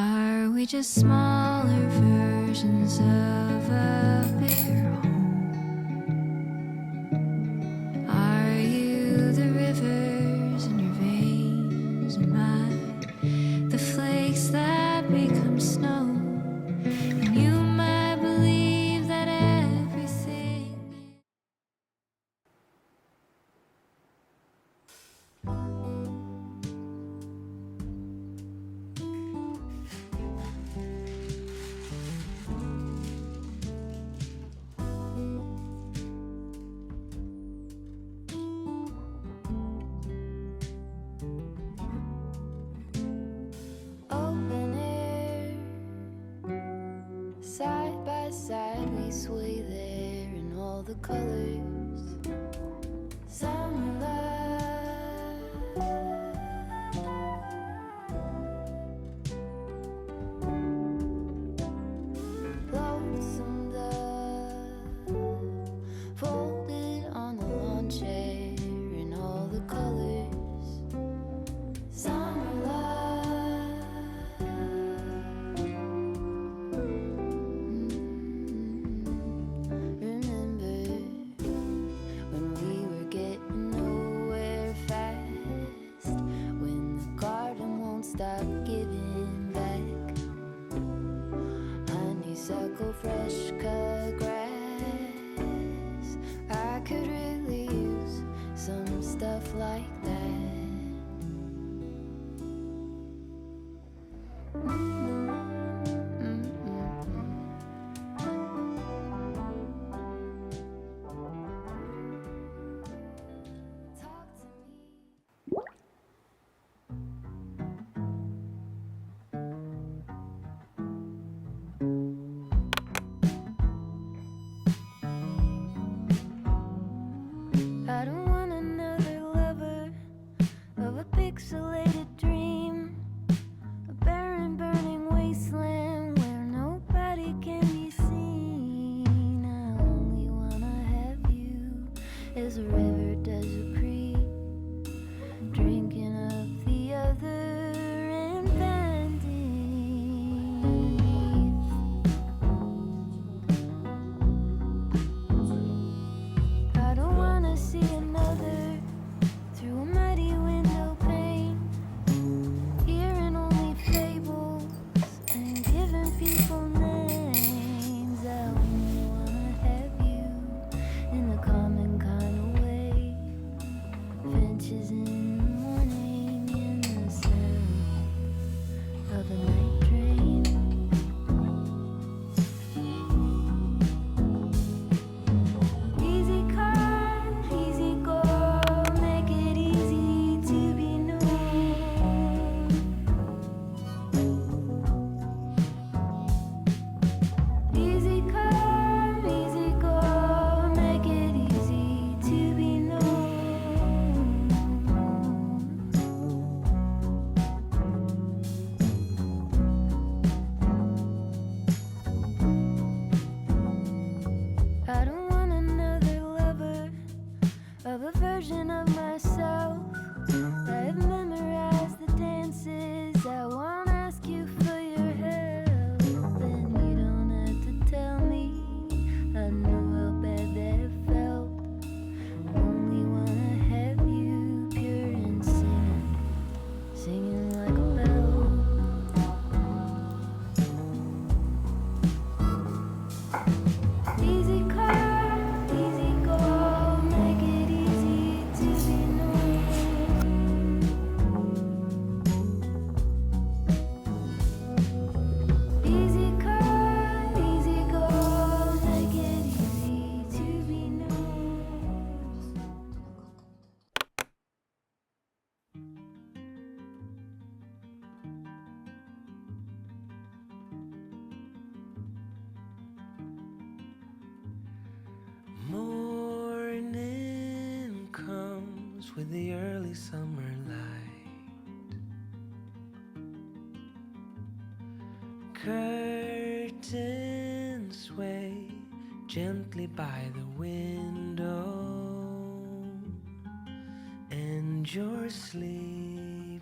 Are we just smaller versions of a bigger home? Are you the rivers in your veins and mine, the flakes that become snow? And you might believe that everything open air, side by side we sway there in all the colors. Summer love, lonesome dove, folded on the lawn chair in all the colors. Summer love, remember when we were getting nowhere fast, when the garden won't stop giving back honeysuckle, fresh cut grass. I could really use some stuff like that. Talk to me. I don't want another lover of a pixelated dream, a barren, burning wasteland where nobody can be seen. I only wanna have you as a river does a creek, drinking up the other and bending beneath. I don't wanna see another through a muddy window pane, hearing only fables and giving people names. I only wanna have you in a common kind of way. Finches in the morning and the sound of a night train. Easy come, easy go, make it easy to be known. Easy come, easy go, make it easy to be known. I don't want another lover of a version of myself. I've memorized the dances. I won't ask you for your help, and you don't have to tell me. I know how bad that felt. Only wanna have you pure and singing, singing like a bell. Easy come, easy go, make it easy to be known. Easy come, easy go, make it easy to be known. Morning comes with the early summer light. Curtains sway gently by the window, and you're sleeping.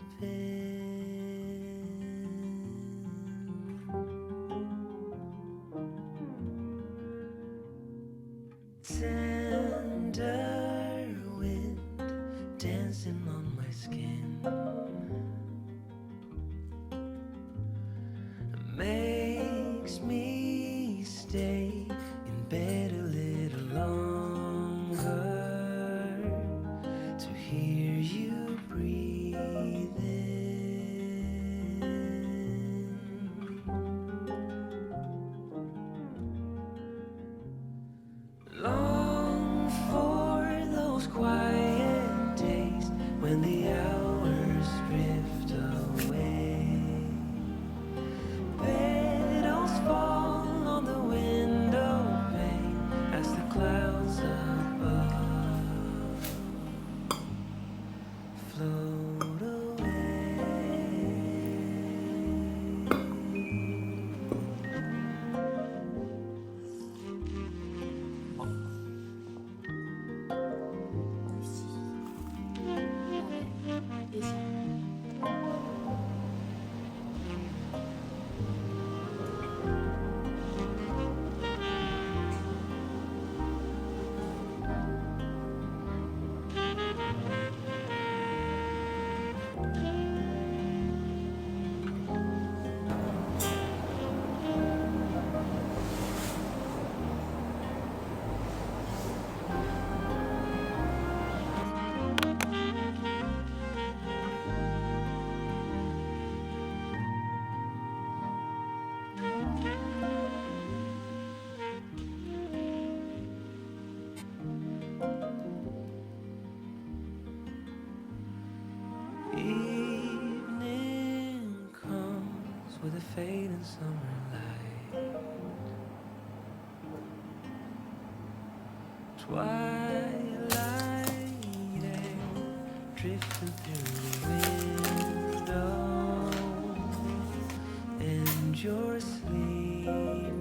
with a fading summer light. Twilight drifting through the window, and you're sleeping.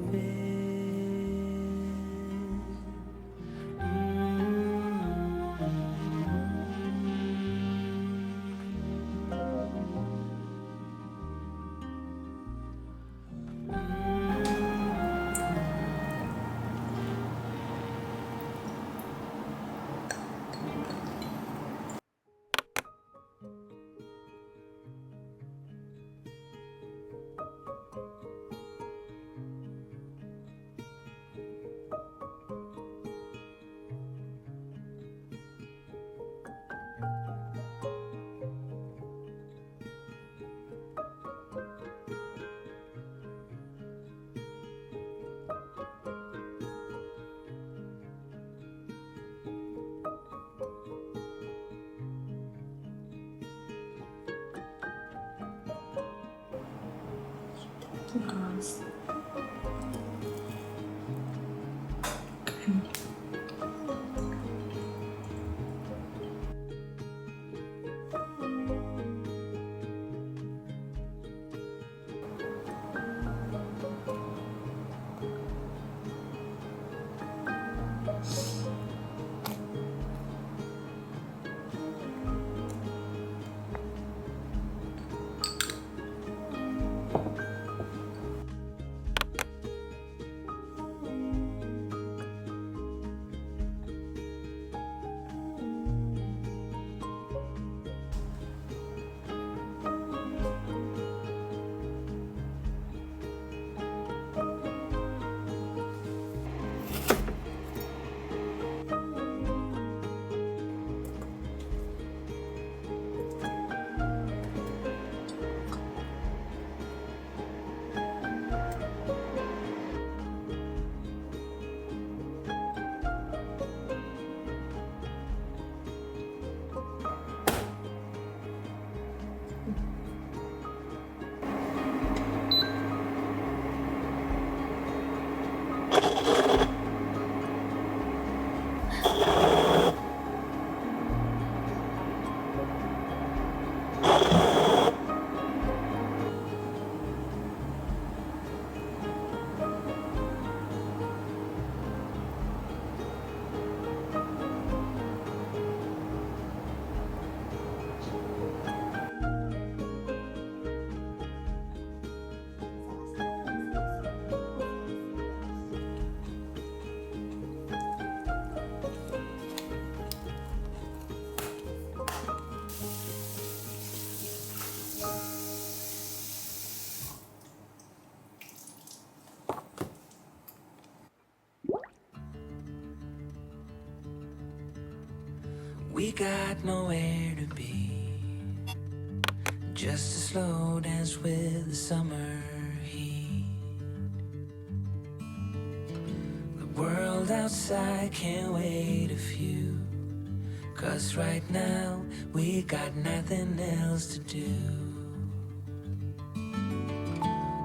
We got nowhere to be, just a slow dance with the summer heat. The world outside can't wait a few, 'cause right now we got nothing else to do.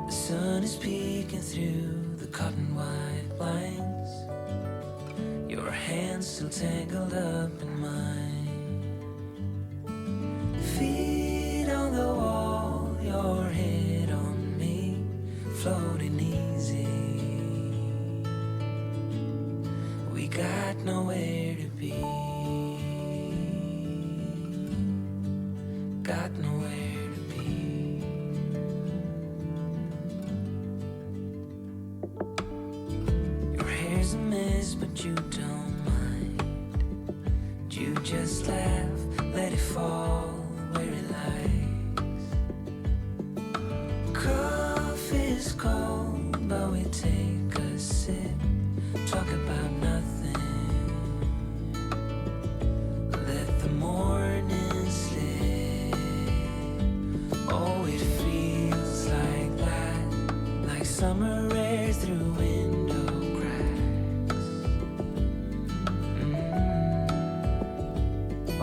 The sun is peeking through the cotton white blinds, your hands still tangled up in mine. Feet on the wall, your head on me, floating easy. We got nowhere to be, got nowhere to be. Your hair's a mess, but you don't mind. You just laugh, let it fall where it lies. Coffee's cold, but we take a sip, talk about nothing. Let the morning slip. Oh, it feels like that, like summer air through window cracks.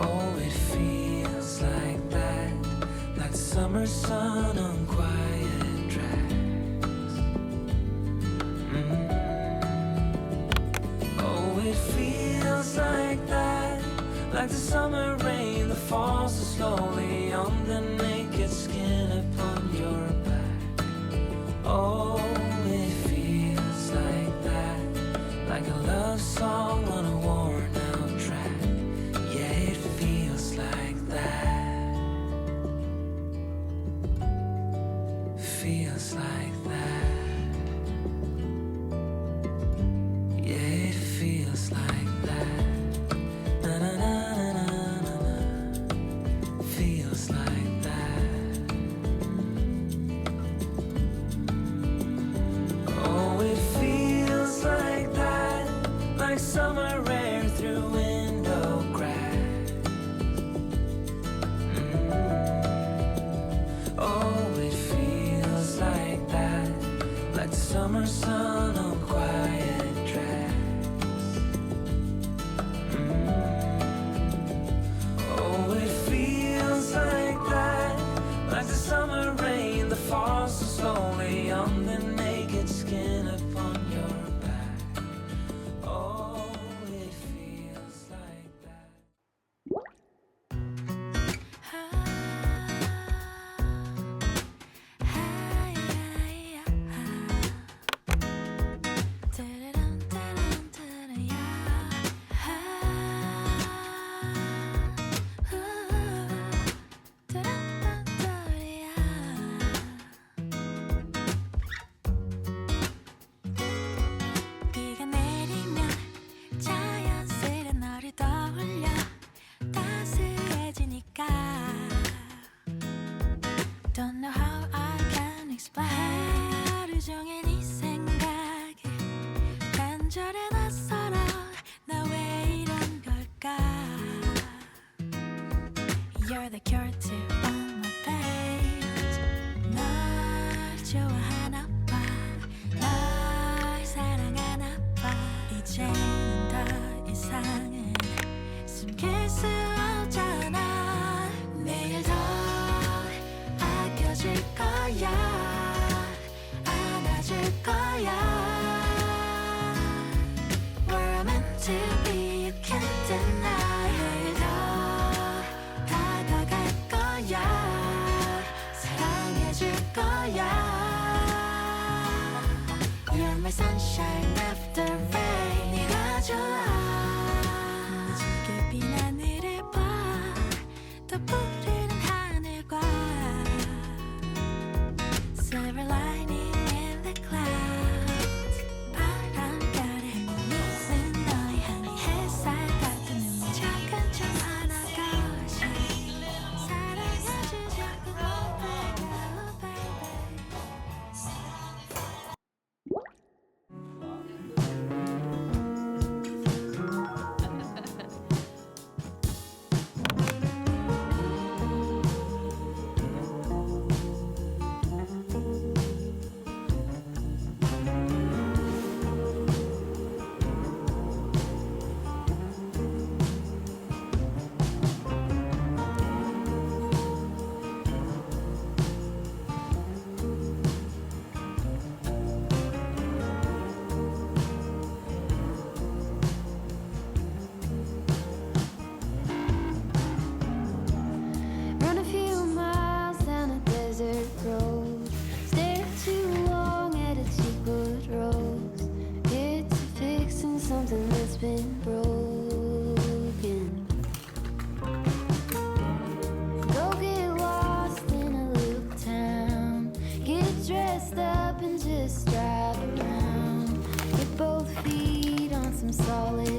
Oh, it feels like that, like summer sun on quiet tracks. like the summer rain that falls so slowly on the naked skin upon your back. Oh, it feels like that, like a love song on a worn out track. Yeah, it feels like that. Feels like that. Yeah, it feels like that. Na na na na na na. Feels like that. Oh, it feels like that, like summer air through window grass. Oh, it feels like that, like the summer sun on quiet tracks. Oh, it feels like that, like the summer rain that falls so slowly on the naked skin upon your back. Oh, it feels like that. 비가 내리면 자연스레 너를 떠올려 따스해지니까 Don't know how I can explain 하루 종일 네 생각에 간절해 낯설어 나 왜 이런 걸까 You're the cure to all my pains 널 좋아하나 봐 널 사랑하나 봐 이제는 더 이상은 숨길 수 없잖아 내일 더 아껴줄 거야 안아줄 거야 We're meant to be you can't deny 내일 더 다가갈 거야 사랑해줄 거야 You're my sunshine after rain 네가 좋아 무지개 빈 하늘을 봐더 푸르른 하늘과 Silver lining in the clouds 바람결에 미는 너의 향이 햇살 같은 눈물 작은 점 하나것이 사랑해주자고 oh baby oh baby Run a few miles down a desert road. Stare too long at a cheap wood rose. It's fixing something that's been broken. Go get lost in a little town. Get dressed up and just drive around. Get both feet on some solid